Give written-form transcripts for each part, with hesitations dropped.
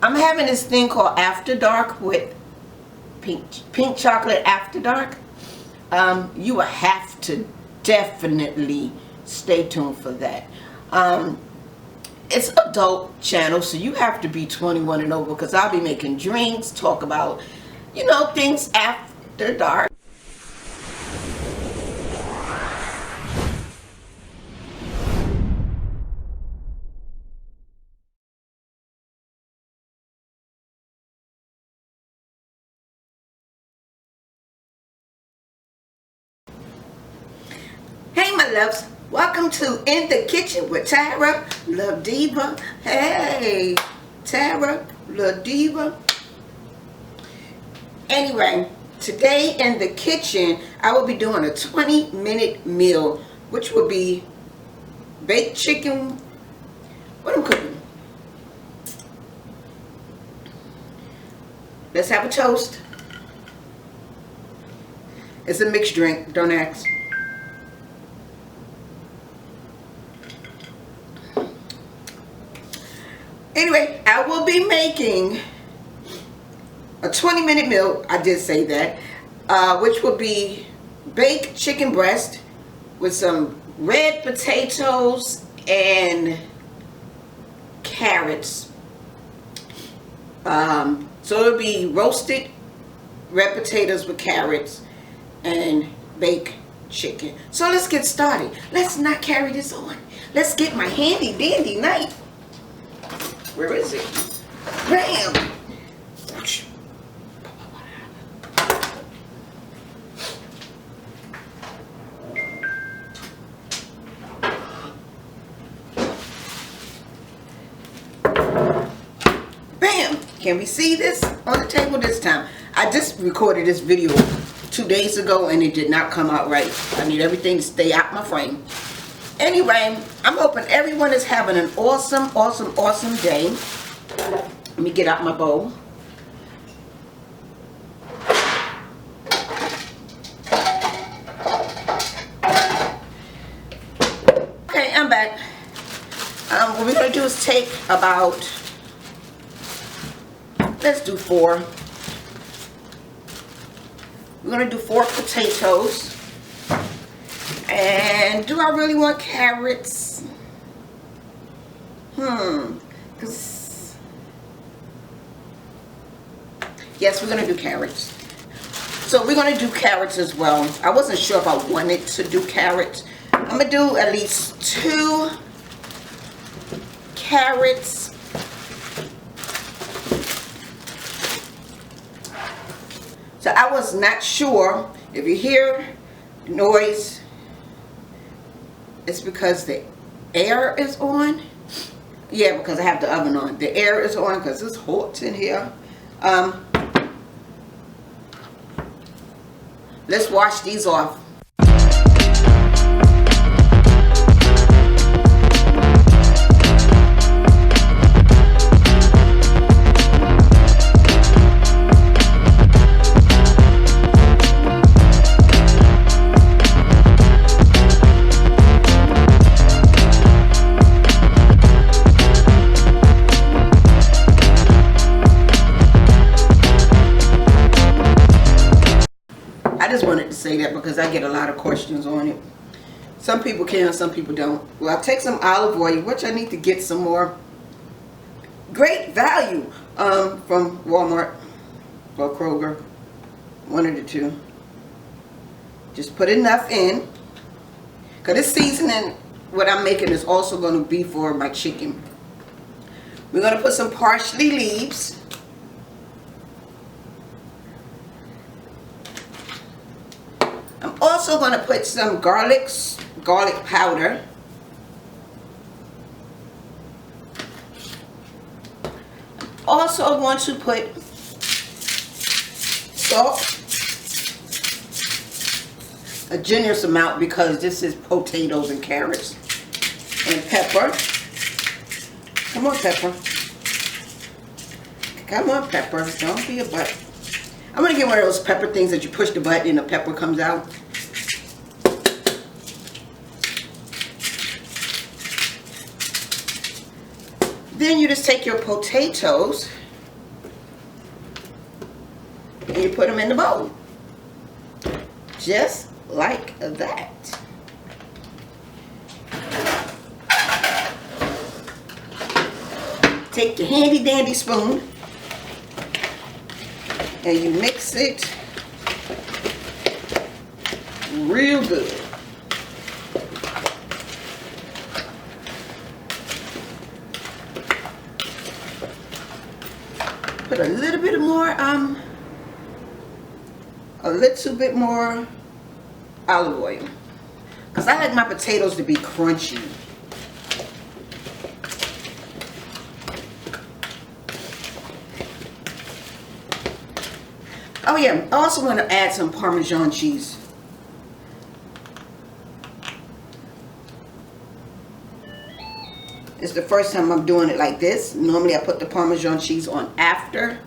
I'm having this thing called After Dark with pink chocolate after dark. You will have to definitely stay tuned for that. It's adult channel, so you have to be 21 and over, because I'll be making drinks, talk about, things after dark. Hey my loves, welcome to In the Kitchen with Taraluvdiva. Hey, Taraluvdiva. Anyway, today in the kitchen, I will be doing a 20-minute meal, which will be baked chicken. What I'm cooking? Let's have a toast. It's a mixed drink, don't ask. Anyway, I will be making a 20-minute meal, I did say that, which will be baked chicken breast with some red potatoes and carrots. So it'll be roasted red potatoes with carrots and baked chicken. So let's get started. Let's not carry this on. Let's get my handy dandy knife. Where is it? Bam! Bam! Can we see this on the table this time? I just recorded this video 2 days ago and it did not come out right. I need everything to stay out my frame. Anyway, I'm hoping everyone is having an awesome, awesome, awesome day. Let me get out my bowl. Okay, I'm back. What we're going to do is take about, let's do 4. We're going to do 4 potatoes. And do I really want carrots? Yes, we're going to do carrots. So we're going to do carrots as well. I wasn't sure if I wanted to do carrots. I'm going to do at least 2 carrots. So I was not sure. If you hear noise, it's because the air is on. Yeah, because I have the oven on. The air is on because it's hot in here. Let's wash these off. I just wanted to say that because I get a lot of questions on it. Some people can, some people don't. Well, I'll take some olive oil, which I need to get some more. Great value from Walmart or Kroger. One of the two. Just put enough in. Because this seasoning, what I'm making, is also going to be for my chicken. We're going to put some parsley leaves. Also going to put some garlic powder. Also want to put salt, a generous amount because this is potatoes and carrots, and pepper. Come on, pepper. Come on, pepper. Don't be a butt. I'm going to get one of those pepper things that you push the button and the pepper comes out. Then you just take your potatoes And you put them in the bowl. Just like that. Take your handy dandy spoon and you mix it real good. Put a little bit more olive oil, because I like my potatoes to be crunchy. Oh yeah, I also want to add some Parmesan cheese. It's the first time I'm doing it like this. Normally I put the Parmesan cheese on after,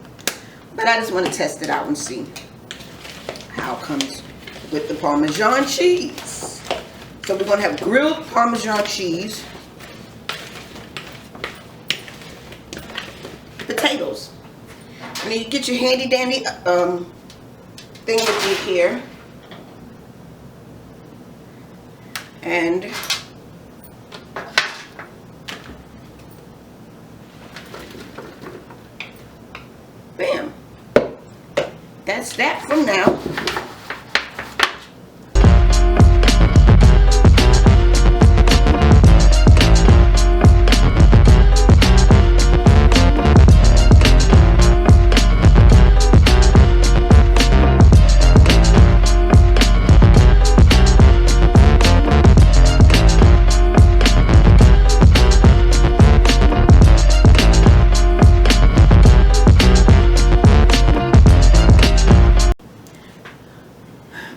but I just want to test it out and see how it comes with the Parmesan cheese. So we're going to have grilled Parmesan cheese, potatoes. And then you get your handy dandy thing with you here, and bam, that's that from now.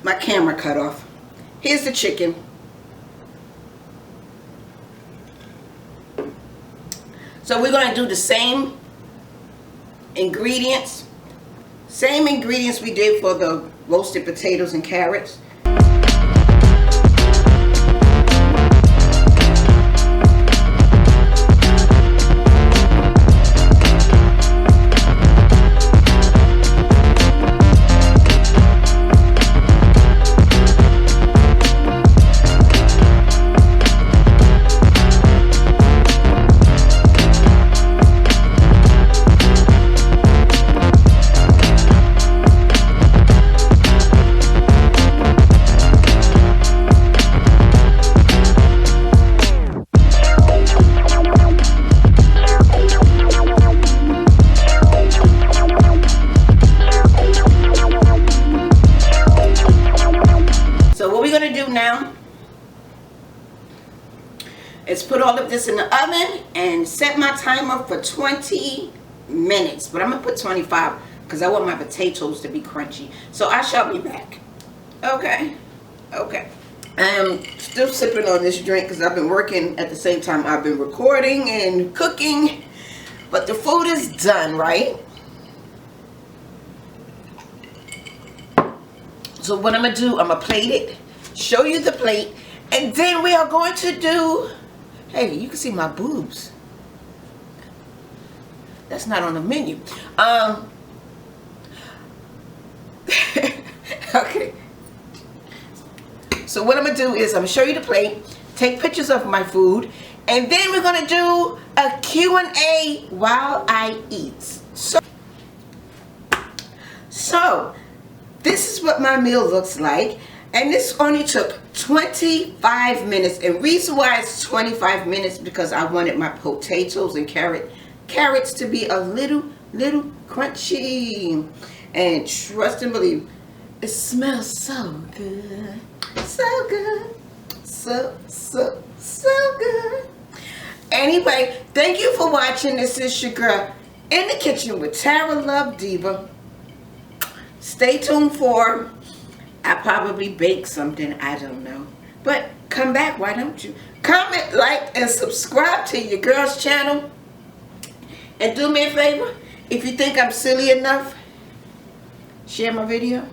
My camera cut off. Here's the chicken. So we're going to do the same ingredients we did for the roasted potatoes and carrots. Now is put all of this in the oven and set my timer for 20 minutes, but I'm gonna put 25 because I want my potatoes to be crunchy. So I shall be back. Okay. I'm still sipping on this drink because I've been working at the same time I've been recording and cooking, but the food is done, right? So what I'm gonna do, I'm gonna plate it, show you the plate, and then we are going to do, hey, you can see my boobs. That's not on the menu. Okay. So what I'm going to do is I'm going to show you the plate, take pictures of my food, and then we're going to do a Q&A while I eat. So this is what my meal looks like. And this only took 25 minutes. And reason why it's 25 minutes because I wanted my potatoes and carrots to be a little crunchy. And trust and believe, it smells so good. So good. So good. Anyway, thank you for watching. This is your girl in the kitchen with Taraluvdiva. Stay tuned for, I probably bake something, I don't know. But come back, why don't you? Comment, like, and subscribe to your girl's channel. And do me a favor, if you think I'm silly enough, share my video.